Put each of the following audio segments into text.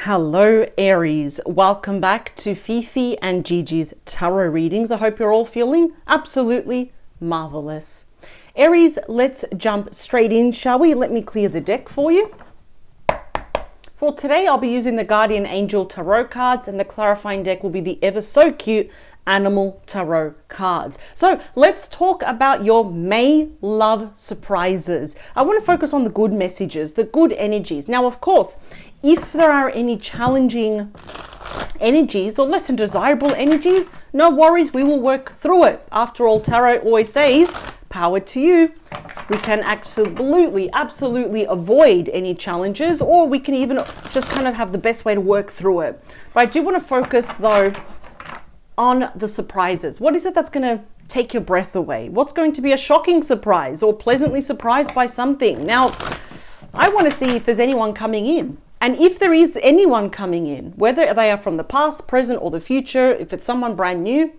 Hello Aries, welcome back to Fifi and Gigi's tarot readings. I hope you're all feeling absolutely marvelous. Aries, let's jump straight in, shall we? Let me clear the deck for you. For today, I'll be using the Guardian Angel Tarot cards, and the clarifying deck will be the ever so cute Animal Tarot cards. So let's talk about your May love surprises. I want to focus on the good messages, the good energies. Now, of course, if there are any challenging energies or less than desirable energies, no worries, we will work through it. After all, tarot always says, power to you. We can absolutely avoid any challenges, or we can even just kind of have the best way to work through it. But I do want to focus though on the surprises. What is it that's going to take your breath away? What's going to be a shocking surprise or pleasantly surprised by something? Now, I want to see if there's anyone coming in. And if there is anyone coming in, whether they are from the past, present, or the future, if it's someone brand new,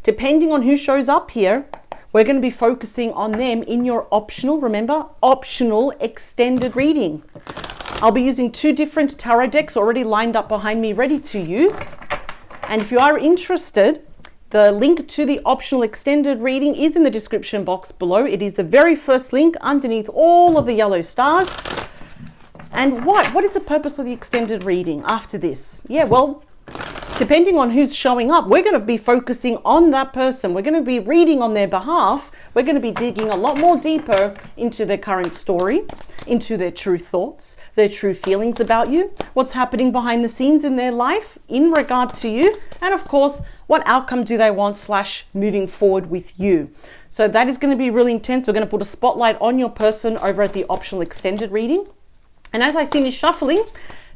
depending on who shows up here, we're going to be focusing on them in your optional, remember, optional extended reading. I'll be using two different tarot decks already lined up behind me, ready to use. And if you are interested, the link to the optional extended reading is in the description box below. It is the very first link underneath all of the yellow stars. And what is the purpose of the extended reading after this? Yeah, well, depending on who's showing up, we're going to be focusing on that person. We're going to be reading on their behalf. We're going to be digging a lot more deeper into their current story, into their true thoughts, their true feelings about you, what's happening behind the scenes in their life in regard to you, and of course, what outcome do they want / moving forward with you. So that is going to be really intense. We're going to put a spotlight on your person over at the optional extended reading. And as I finish shuffling,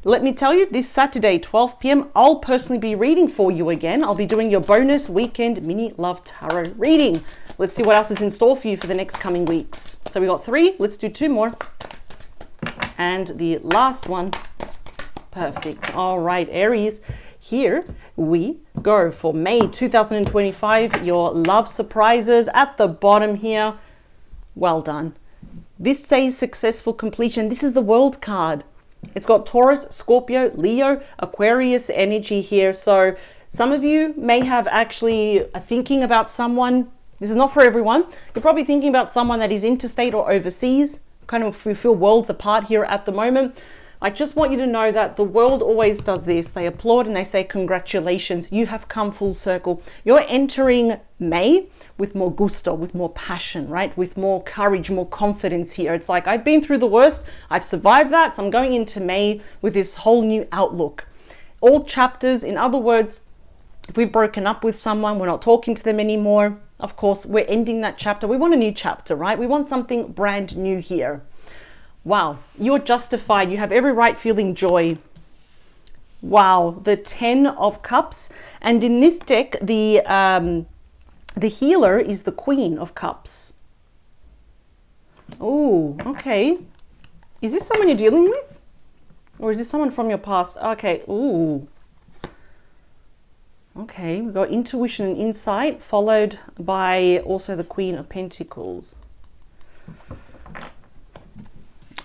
let me tell you, this Saturday, 12 p.m, I'll personally be reading for you again. I'll be doing your bonus weekend mini love tarot reading. Let's see what else is in store for you for the next coming weeks. So we got 3, let's do 2 more. And the last one, perfect. All right, Aries, here we go for May 2025, your love surprises at the bottom here. Well done. This says successful completion. This is the World card. It's got Taurus, Scorpio, Leo, Aquarius energy here. So some of you may have actually thinking about someone. This is not for everyone. You're probably thinking about someone that is interstate or overseas. Kind of we feel worlds apart here at the moment. I just want you to know that the world always does this. They applaud and they say, congratulations, you have come full circle. You're entering May with more gusto, with more passion, right? With more courage, more confidence here. It's like, I've been through the worst, I've survived that, so I'm going into May with this whole new outlook. All chapters, in other words, if we've broken up with someone, we're not talking to them anymore, of course, we're ending that chapter. We want a new chapter, right? We want something brand new here. Wow, you're justified. You have every right feeling joy. Wow, the 10 of Cups. And in this deck, the healer is the Queen of Cups. Oh, okay. Is this someone you're dealing with? Or is this someone from your past? Okay, ooh. Okay, we've got intuition and insight, followed by also the Queen of Pentacles.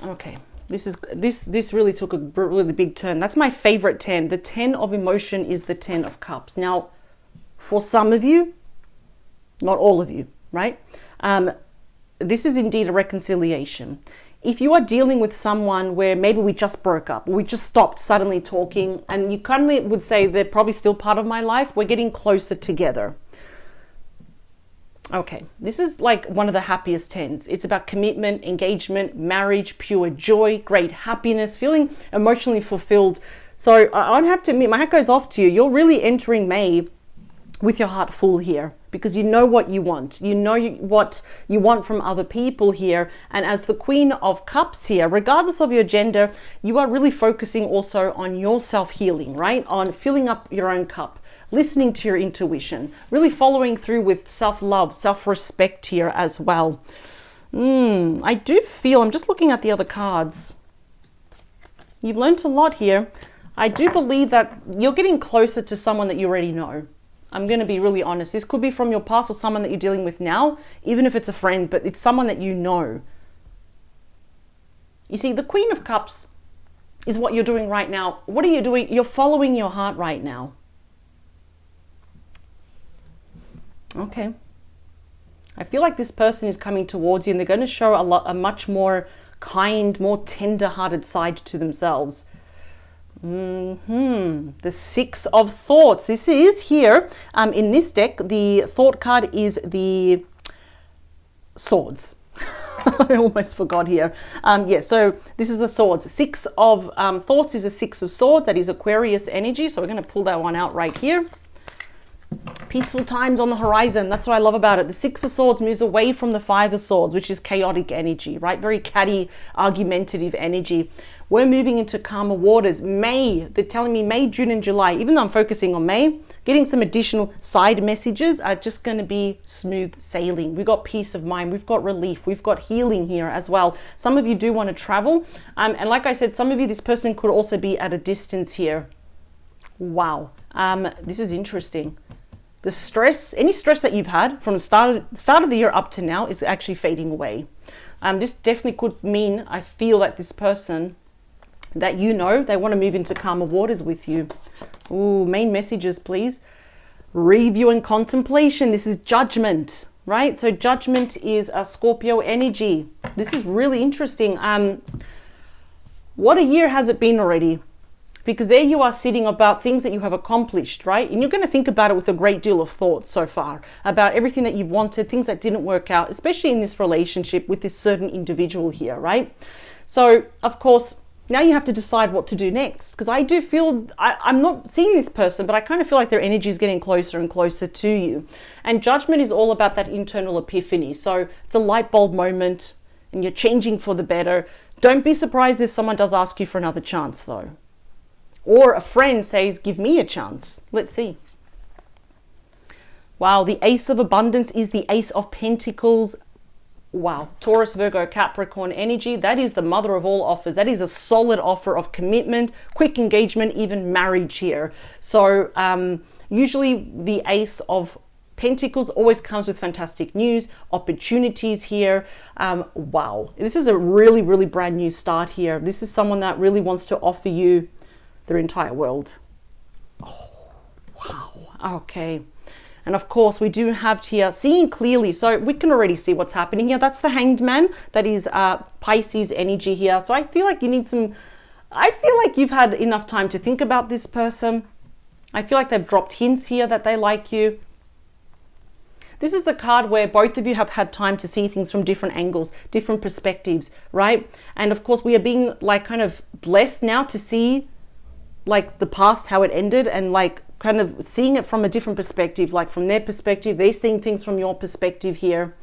Okay, this really took a really big turn. That's my favorite 10. The 10 of emotion is the 10 of Cups. Now, for some of you, not all of you, right? This is indeed a reconciliation. If you are dealing with someone where maybe we just broke up, or we just stopped suddenly talking, and you kind of would say they're probably still part of my life, we're getting closer together. Okay, this is like one of the happiest 10s. It's about commitment, engagement, marriage, pure joy, great happiness, feeling emotionally fulfilled. So I have to admit, my hat goes off to you. You're really entering May with your heart full here, because you know what you want. You know what you want from other people here. And as the Queen of Cups here, regardless of your gender, you are really focusing also on your self-healing, right? On filling up your own cup, listening to your intuition, really following through with self-love, self-respect here as well. I do feel, I'm just looking at the other cards. You've learned a lot here. I do believe that you're getting closer to someone that you already know. I'm going to be really honest. This could be from your past or someone that you're dealing with now, even if it's a friend, but it's someone that you know. You see, the Queen of Cups is what you're doing right now. What are you doing? You're following your heart right now. Okay. I feel like this person is coming towards you and they're going to show a much more kind, more tender-hearted side to themselves. The Six of Thoughts. This is here in this deck. The thought card is the Swords. I almost forgot here. Yeah, so this is the Swords. Six of Thoughts is a Six of Swords. That is Aquarius energy. So we're going to pull that one out right here. Peaceful times on the horizon. That's what I love about it. The Six of Swords moves away from the Five of Swords, which is chaotic energy, right? Very catty, argumentative energy. We're moving into calmer waters. May, they're telling me May, June, and July. Even though I'm focusing on May, getting some additional side messages are just going to be smooth sailing. We've got peace of mind. We've got relief. We've got healing here as well. Some of you do want to travel. And like I said, some of you, this person could also be at a distance here. Wow. This is interesting. The stress, any stress that you've had from the start of the year up to now is actually fading away. This definitely could mean, I feel like this person that you know, they want to move into calmer waters with you. Ooh, main messages, please. Review and contemplation. This is Judgment, right? So Judgment is a Scorpio energy. This is really interesting. What a year has it been already? Because there you are sitting about things that you have accomplished, right? And you're going to think about it with a great deal of thought so far about everything that you've wanted, things that didn't work out, especially in this relationship with this certain individual here, right? So, of course, now you have to decide what to do next. Because I do feel, I'm not seeing this person, but I kind of feel like their energy is getting closer and closer to you. And Judgment is all about that internal epiphany. So it's a light bulb moment and you're changing for the better. Don't be surprised if someone does ask you for another chance though. Or a friend says, give me a chance. Let's see. Wow, the Ace of Abundance is the Ace of Pentacles. Wow, Taurus, Virgo, Capricorn energy. That is the mother of all offers. That is a solid offer of commitment, quick engagement, even marriage here. So usually the Ace of Pentacles always comes with fantastic news, opportunities here. Wow, this is a really, really brand new start here. This is someone that really wants to offer you their entire world. Oh, wow. Okay. And of course, we do have here seeing clearly. So we can already see what's happening here. That's the Hanged Man. That is Pisces energy here. So I feel like you need some, I feel like you've had enough time to think about this person. I feel like they've dropped hints here that they like you. This is the card where both of you have had time to see things from different angles, different perspectives, right? And of course, we are being like kind of blessed now to see like the past, how it ended, and like kind of seeing it from a different perspective, like from their perspective, they're seeing things from your perspective here.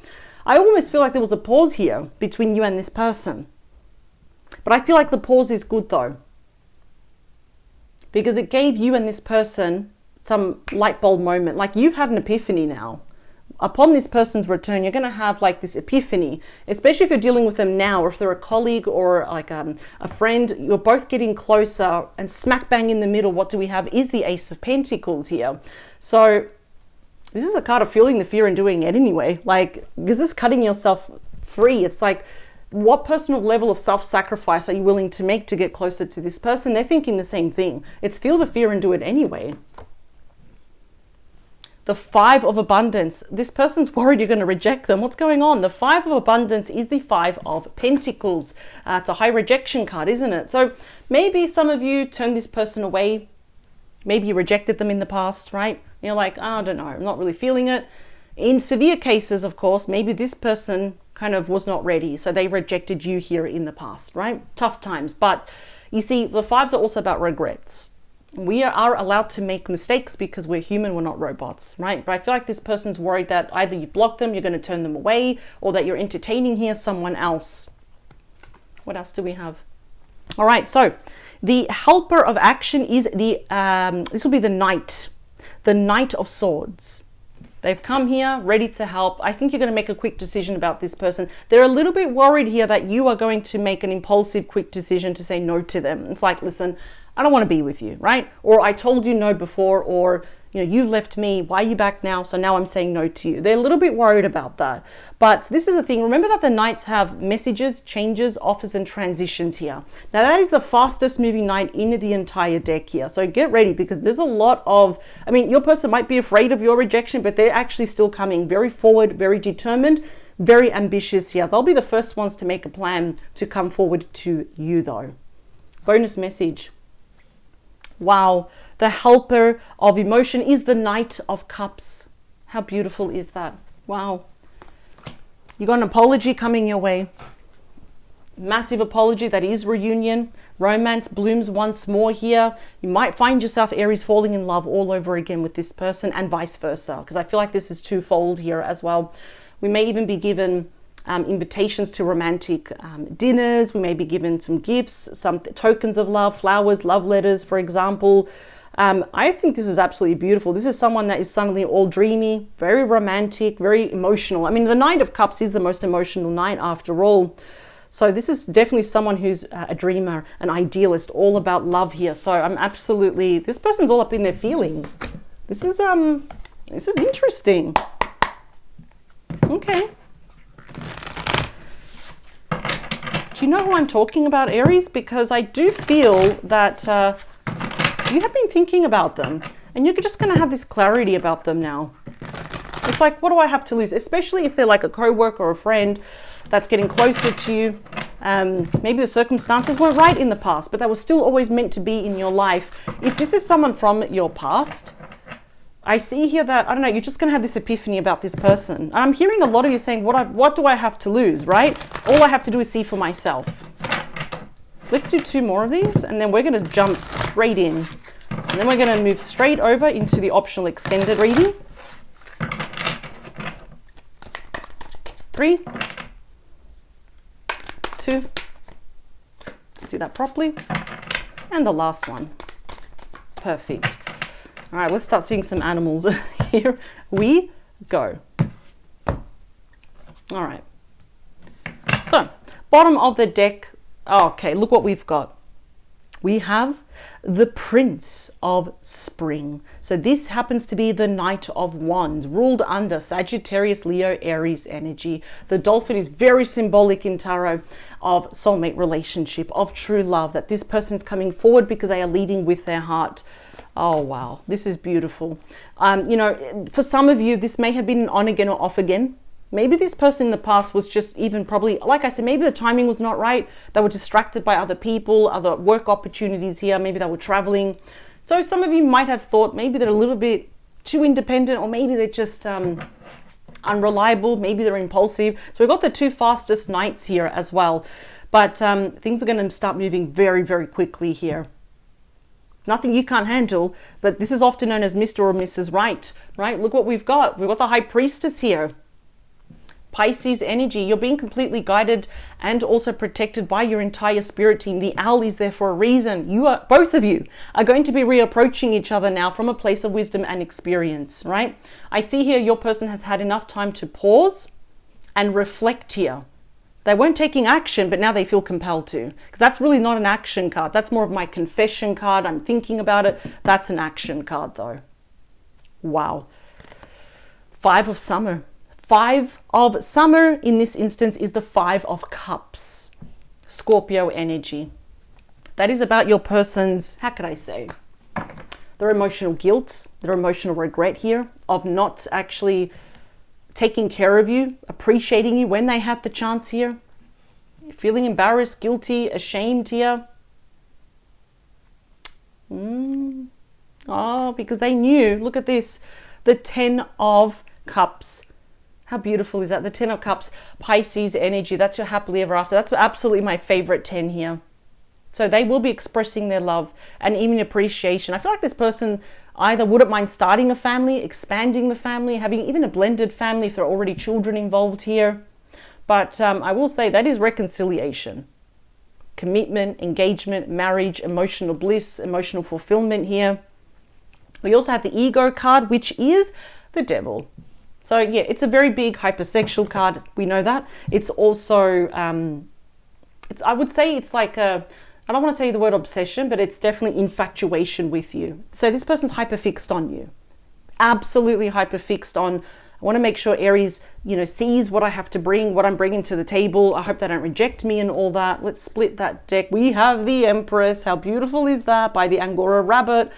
I almost feel like there was a pause here between you and this person. But I feel like the pause is good though, because it gave you and this person some light bulb moment. Like you've had an epiphany now. Upon this person's return, you're going to have like this epiphany, especially if you're dealing with them now, or if they're a colleague or like a friend, you're both getting closer, and smack bang in the middle, what do we have is the Ace of Pentacles here. So this is a card of feeling the fear and doing it anyway. Like, this is cutting yourself free. It's like, what personal level of self-sacrifice are you willing to make to get closer to this person? They're thinking the same thing. It's feel the fear and do it anyway. The Five of Abundance. This person's worried you're going to reject them. What's going on? The Five of Abundance is the Five of Pentacles. It's a high rejection card, isn't it? So maybe some of you turned this person away. Maybe you rejected them in the past, right? You're like, oh, I don't know, I'm not really feeling it. In severe cases, of course, maybe this person kind of was not ready. So they rejected you here in the past, right? Tough times. But you see, the fives are also about regrets. We are allowed to make mistakes because we're human, we're not robots, right? But I feel like this person's worried that either you've blocked them, you're going to turn them away, or that you're entertaining here someone else. What else do we have? All right, so the helper of action is the, this will be the Knight of Swords. They've come here ready to help. I think you're going to make a quick decision about this person. They're a little bit worried here that you are going to make an impulsive, quick decision to say no to them. It's like, listen, I don't want to be with you, right? Or I told you no before, or You know, you left me, why are you back now? So now I'm saying no to you. They're a little bit worried about that. But this is the thing, remember that the Knights have messages, changes, offers, and transitions here. Now that is the fastest moving Knight in the entire deck here. So get ready, because there's a lot of, I mean, your person might be afraid of your rejection, but they're actually still coming very forward, very determined, very ambitious here. They'll be the first ones to make a plan to come forward to you though. Bonus message. Wow, the helper of emotion is the Knight of Cups. How beautiful is that? Wow. You got an apology coming your way. Massive apology, that is reunion. Romance blooms once more here. You might find yourself, Aries, falling in love all over again with this person, and vice versa, because I feel like this is twofold here as well. We may even be given invitations to romantic dinners. We may be given some gifts, some tokens of love, flowers, love letters, for example. I think this is absolutely beautiful. This is someone that is suddenly all dreamy, very romantic, very emotional. I mean, the Knight of Cups is the most emotional Knight after all. So this is definitely someone who's a dreamer, an idealist, all about love here. So I'm absolutely, this person's all up in their feelings. This is interesting. Okay. Do you know who I'm talking about, Aries? Because I do feel that you have been thinking about them, and you're just going to have this clarity about them now. It's like, what do I have to lose? Especially if they're like a co-worker or a friend that's getting closer to you. Maybe the circumstances weren't right in the past, but they were still always meant to be in your life. If this is someone from your past, I see here that, I don't know, you're just going to have this epiphany about this person. I'm hearing a lot of you saying, what do I have to lose, right? All I have to do is see for myself. Let's do 2 more of these, and then we're going to jump straight in. And then we're going to move straight over into the optional extended reading. 3, 2, let's do that properly. And the last one. Perfect. All right, let's start seeing some animals. Here we go. All right. So, bottom of the deck. Oh, okay, look what we've got. We have the Prince of Spring. So this happens to be the Knight of Wands, ruled under Sagittarius, Leo, Aries energy. The dolphin is very symbolic in tarot of soulmate relationship, of true love, that this person's coming forward because they are leading with their heart. Oh, wow. This is beautiful. You know, for some of you, this may have been an on again or off again. Maybe this person in the past was just even probably, like I said, maybe the timing was not right. They were distracted by other people, other work opportunities here. Maybe they were traveling. So some of you might have thought maybe they're a little bit too independent, or maybe they're just unreliable. Maybe they're impulsive. So we've got the 2 fastest Knights here as well. But things are going to start moving very, very quickly here. Nothing you can't handle, but this is often known as Mr. or Mrs. Right, right? Look what we've got. We've got the High Priestess here. Pisces energy, you're being completely guided and also protected by your entire spirit team. The owl is there for a reason. You are, both of you are going to be reapproaching each other now from a place of wisdom and experience, right? I see here your person has had enough time to pause and reflect here. They weren't taking action, but now they feel compelled to, because that's really not an action card. That's more of my confession card. I'm thinking about it. That's an action card though. Wow. 5 of Summer. 5 of Summer in this instance is the 5 of Cups. Scorpio energy. That is about your person's, how could I say, their emotional guilt, their emotional regret here of not actually taking care of you, appreciating you when they had the chance here. You're feeling embarrassed, guilty, ashamed here. Oh, because they knew, look at this, the 10 of Cups. How beautiful is that? The 10 of Cups, Pisces energy. That's your happily ever after. That's absolutely my favorite 10 here. So they will be expressing their love and even appreciation. I feel like this person either wouldn't mind starting a family, expanding the family, having even a blended family if there are already children involved here. But I will say that is reconciliation, commitment, engagement, marriage, emotional bliss, emotional fulfillment here. We also have the Ego card, which is the Devil. So yeah, it's a very big hypersexual card. We know that. It's also, I would say it's like a, I don't want to say the word obsession, but it's definitely infatuation with you. So this person's hyperfixed on you. absolutely hyper fixed on, I want to make sure Aries, sees what I have to bring, what I'm bringing to the table. I hope they don't reject me and all that. Let's split that deck. We have the Empress. How beautiful is that? By the Angora Rabbit.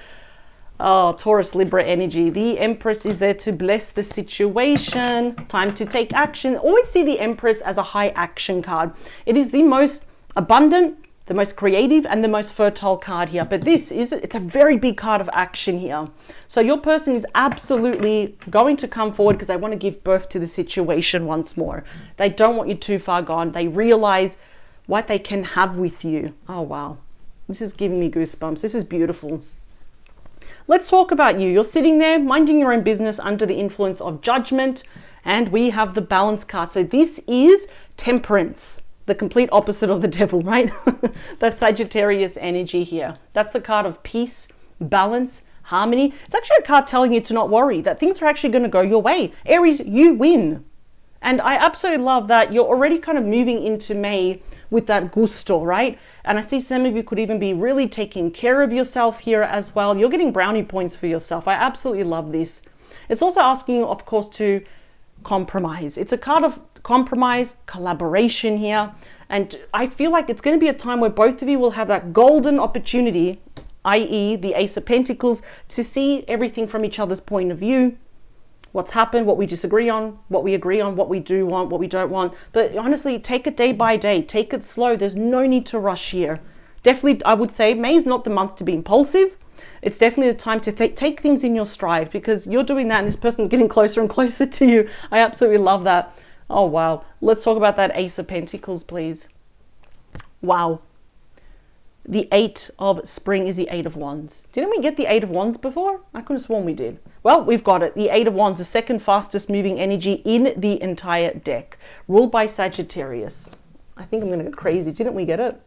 Oh, Taurus Libra energy. The Empress is there to bless the situation. Time to take action. Always see the Empress as a high action card. It is the most abundant, the most creative, and the most fertile card here. But it's a very big card of action here. So your person is absolutely going to come forward because they want to give birth to the situation once more. They don't want you too far gone. They realize what they can have with you. Oh, wow. This is giving me goosebumps. This is beautiful. Let's talk about you. You're sitting there minding your own business under the influence of judgment, and we have the Balance card. So this is Temperance, the complete opposite of the Devil, right? That's Sagittarius energy here. That's the card of peace, balance, harmony. It's actually a card telling you to not worry, that things are actually going to go your way. Aries, you win. And I absolutely love that you're already kind of moving into May with that gusto, right? And I see some of you could even be really taking care of yourself here as well. You're getting brownie points for yourself. I absolutely love this. It's also asking you, of course, to compromise. It's a card of compromise, collaboration here. And I feel like it's going to be a time where both of you will have that golden opportunity, i.e. the Ace of Pentacles, to see everything from each other's point of view. What's happened, what we disagree on, what we agree on, what we do want, what we don't want. But honestly, take it day by day. Take it slow. There's no need to rush here. Definitely, I would say May is not the month to be impulsive. It's definitely the time to take things in your stride, because you're doing that and this person's getting closer and closer to you. I absolutely love that. Oh, wow. Let's talk about that Ace of Pentacles, please. Wow. The Eight of Spring is the Eight of Wands. Didn't we get the Eight of Wands before? I could have sworn we did. Well, we've got it. The Eight of Wands, the second fastest moving energy in the entire deck, ruled by Sagittarius. I think I'm going to go crazy. Didn't we get it?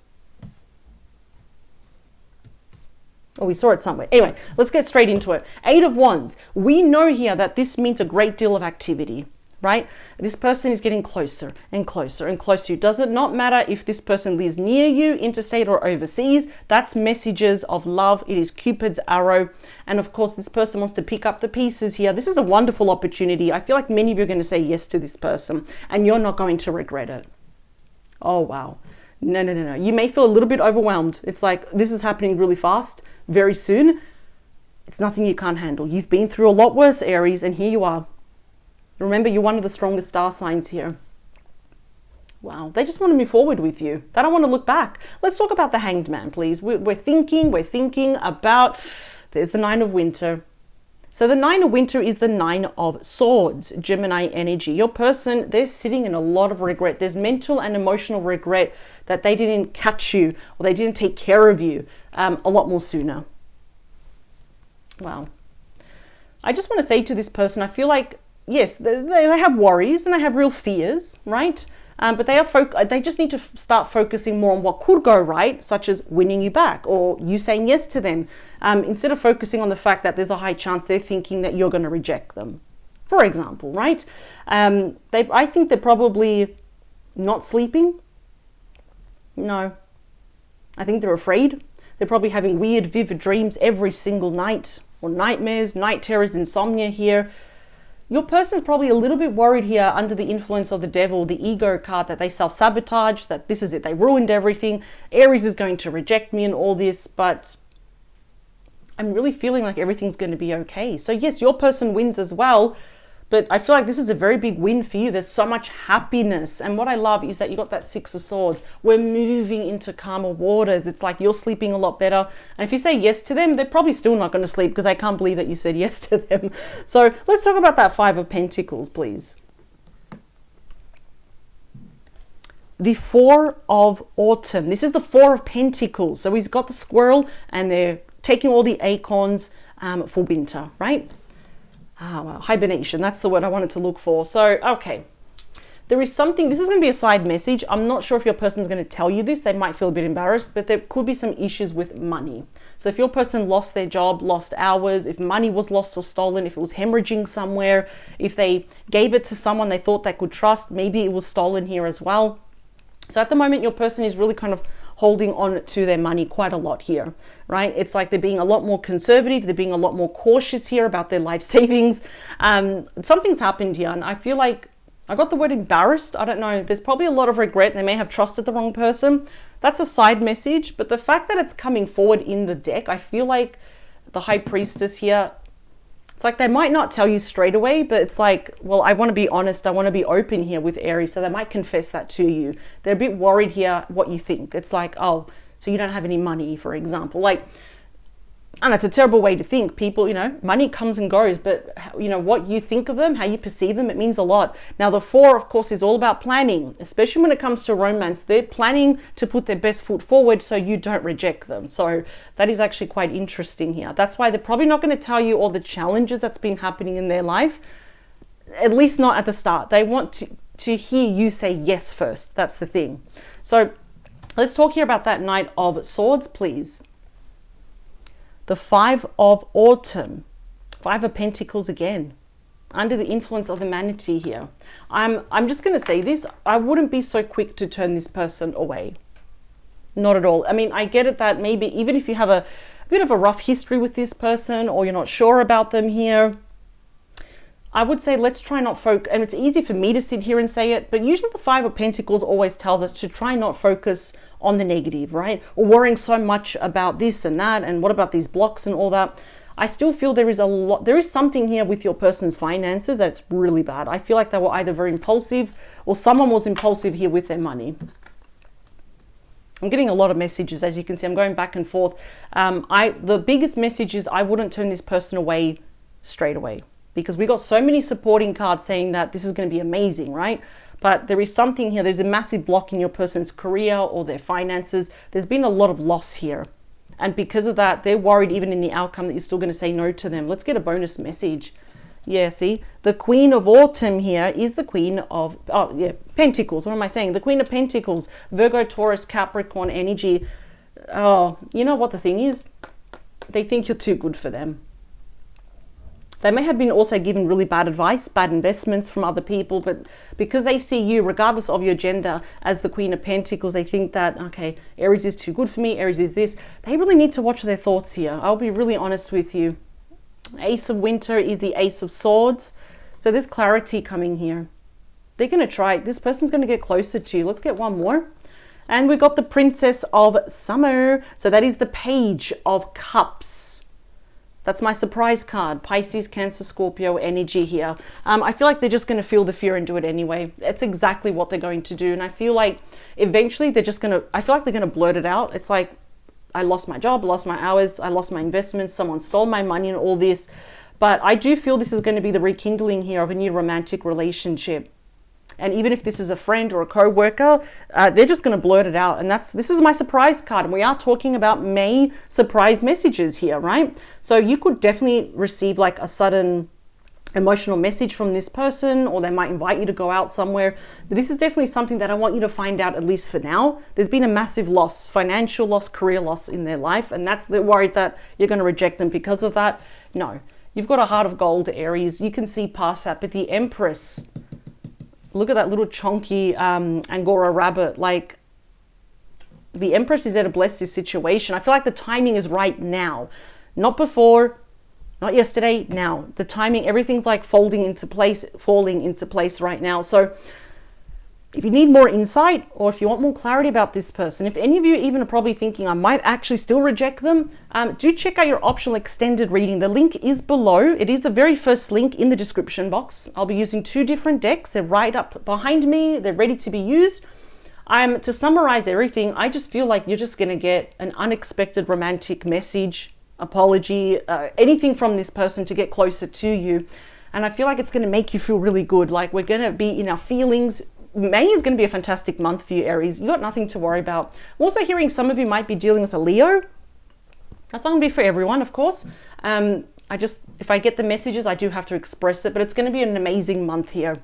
Oh, we saw it somewhere. Anyway, let's get straight into it. Eight of Wands. We know here that this means a great deal of activity, right? This person is getting closer and closer and closer. Does it not matter if this person lives near you, interstate or overseas? That's messages of love. It is Cupid's arrow. And of course, this person wants to pick up the pieces here. This is a wonderful opportunity. I feel like many of you are going to say yes to this person and you're not going to regret it. Oh, wow. No. You may feel a little bit overwhelmed. It's like, this is happening really fast, very soon. It's nothing you can't handle. You've been through a lot worse, Aries, and here you are. Remember, you're one of the strongest star signs here. Wow, they just want to move forward with you. They don't want to look back. Let's talk about the Hanged Man, please. We're thinking about, there's the Nine of Winter. So the Nine of Winter is the Nine of Swords, Gemini energy. Your person, they're sitting in a lot of regret. There's mental and emotional regret that they didn't catch you or they didn't take care of you a lot more sooner. Wow. I just want to say to this person, I feel like, yes, they have worries and they have real fears, right? But they just need to start focusing more on what could go right, such as winning you back or you saying yes to them, instead of focusing on the fact that there's a high chance they're thinking that you're going to reject them, for example, right? I think they're probably not sleeping. No, I think they're afraid. They're probably having weird, vivid dreams every single night, or nightmares, night terrors, insomnia here. Your person is probably a little bit worried here under the influence of the Devil, the ego card, that they self-sabotage, that this is it, they ruined everything. Aries is going to reject me and all this, but I'm really feeling like everything's going to be okay. So yes, your person wins as well, but I feel like this is a very big win for you. There's so much happiness. And what I love is that you got that Six of Swords. We're moving into calmer waters. It's like you're sleeping a lot better. And if you say yes to them, they're probably still not going to sleep because they can't believe that you said yes to them. So let's talk about that Five of Pentacles, please. The Four of Autumn. This is the Four of Pentacles. So he's got the squirrel and they're taking all the acorns for winter, right? Well, hibernation, that's the word I wanted to look for. So, okay, there is something, this is going to be a side message. I'm not sure if your person's going to tell you this. They might feel a bit embarrassed, but there could be some issues with money. So if your person lost their job, lost hours, if money was lost or stolen, if it was hemorrhaging somewhere, if they gave it to someone they thought they could trust, maybe it was stolen here as well. So at the moment, your person is really kind of holding on to their money quite a lot here, right? It's like they're being a lot more conservative. They're being a lot more cautious here about their life savings. Something's happened here, and I feel like I got the word embarrassed. I don't know. There's probably a lot of regret. They may have trusted the wrong person. That's a side message. But the fact that it's coming forward in the deck, I feel like the High Priestess here, it's like they might not tell you straight away, but it's like, well, I want to be honest. I want to be open here with Aries. So they might confess that to you. They're a bit worried here what you think. It's like, oh, so you don't have any money, for example. Like, and it's a terrible way to think. People, money comes and goes, but what you think of them, how you perceive them, it means a lot. Now, the 4, of course, is all about planning, especially when it comes to romance. They're planning to put their best foot forward so you don't reject them. So that is actually quite interesting here. That's why they're probably not going to tell you all the challenges that's been happening in their life, at least not at the start. They want to hear you say yes first. That's the thing. So let's talk here about that Knight of Swords, please. The 5 of Autumn, 5 of Pentacles again, under the influence of the Manatee here. I'm just going to say this. I wouldn't be so quick to turn this person away. Not at all. I mean, I get it that maybe even if you have a bit of a rough history with this person or you're not sure about them here, I would say let's try not focus. And it's easy for me to sit here and say it, but usually the 5 of Pentacles always tells us to try not focus on the negative, right? Or worrying so much about this and that, and what about these blocks and all that. I still feel there is something here with your person's finances that's really bad. I feel like they were either very impulsive or someone was impulsive here with their money. I'm getting a lot of messages, as you can see. I'm going back and forth. The biggest message is I wouldn't turn this person away straight away, because we got so many supporting cards saying that this is going to be amazing, right? But there is something here. There's a massive block in your person's career or their finances. There's been a lot of loss here. And because of that, they're worried even in the outcome that you're still going to say no to them. Let's get a bonus message. Yeah, see, the Queen of Autumn here is the Queen of, Pentacles. What am I saying? The Queen of Pentacles, Virgo, Taurus, Capricorn energy. Oh, you know what the thing is? They think you're too good for them. They may have been also given really bad advice, bad investments from other people, but because they see you, regardless of your gender, as the Queen of Pentacles, they think that, okay, Aries is too good for me, Aries is this. They really need to watch their thoughts here. I'll be really honest with you. Ace of Winter is the Ace of Swords. So there's clarity coming here. They're going to try. This person's going to get closer to you. Let's get one more. And we've got the Princess of Summer. So that is the Page of Cups. That's my surprise card. Pisces, Cancer, Scorpio energy here. I feel like they're just going to feel the fear and do it anyway. That's exactly what they're going to do. And I feel like eventually they're just going to, I feel like they're going to blurt it out. It's like, I lost my job, lost my hours, I lost my investments, someone stole my money and all this. But I do feel this is going to be the rekindling here of a new romantic relationship. And even if this is a friend or a co-worker, they're just going to blurt it out. And this is my surprise card. And we are talking about May surprise messages here, right? So you could definitely receive like a sudden emotional message from this person, or they might invite you to go out somewhere. But this is definitely something that I want you to find out, at least for now. There's been a massive loss, financial loss, career loss in their life. And they're worried that you're going to reject them because of that. No, you've got a heart of gold, Aries. You can see past that. But the Empress, look at that little chunky Angora rabbit. Like, the Empress is there to bless this situation. I feel like the timing is right now. Not before, not yesterday, now. The timing, everything's like falling into place right now. So if you need more insight, or if you want more clarity about this person, if any of you even are probably thinking I might actually still reject them, do check out your optional extended reading. The link is below. It is the very first link in the description box. I'll be using 2 different decks. They're right up behind me. They're ready to be used. To summarize everything, I just feel like you're just going to get an unexpected romantic message, apology, anything from this person to get closer to you. And I feel like it's going to make you feel really good. Like, we're going to be in our feelings. May is going to be a fantastic month for you, Aries. You've got nothing to worry about. I'm also hearing some of you might be dealing with a Leo. That's not going to be for everyone, of course. If I get the messages, I do have to express it, but it's going to be an amazing month here.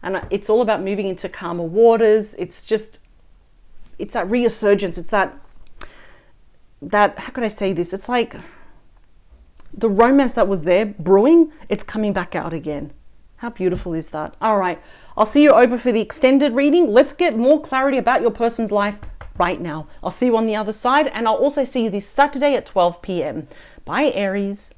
And it's all about moving into calmer waters. It's that resurgence. It's that, how could I say this? It's like the romance that was there brewing, it's coming back out again. How beautiful is that? All right, I'll see you over for the extended reading. Let's get more clarity about your person's life right now. I'll see you on the other side, and I'll also see you this Saturday at 12 p.m. Bye, Aries.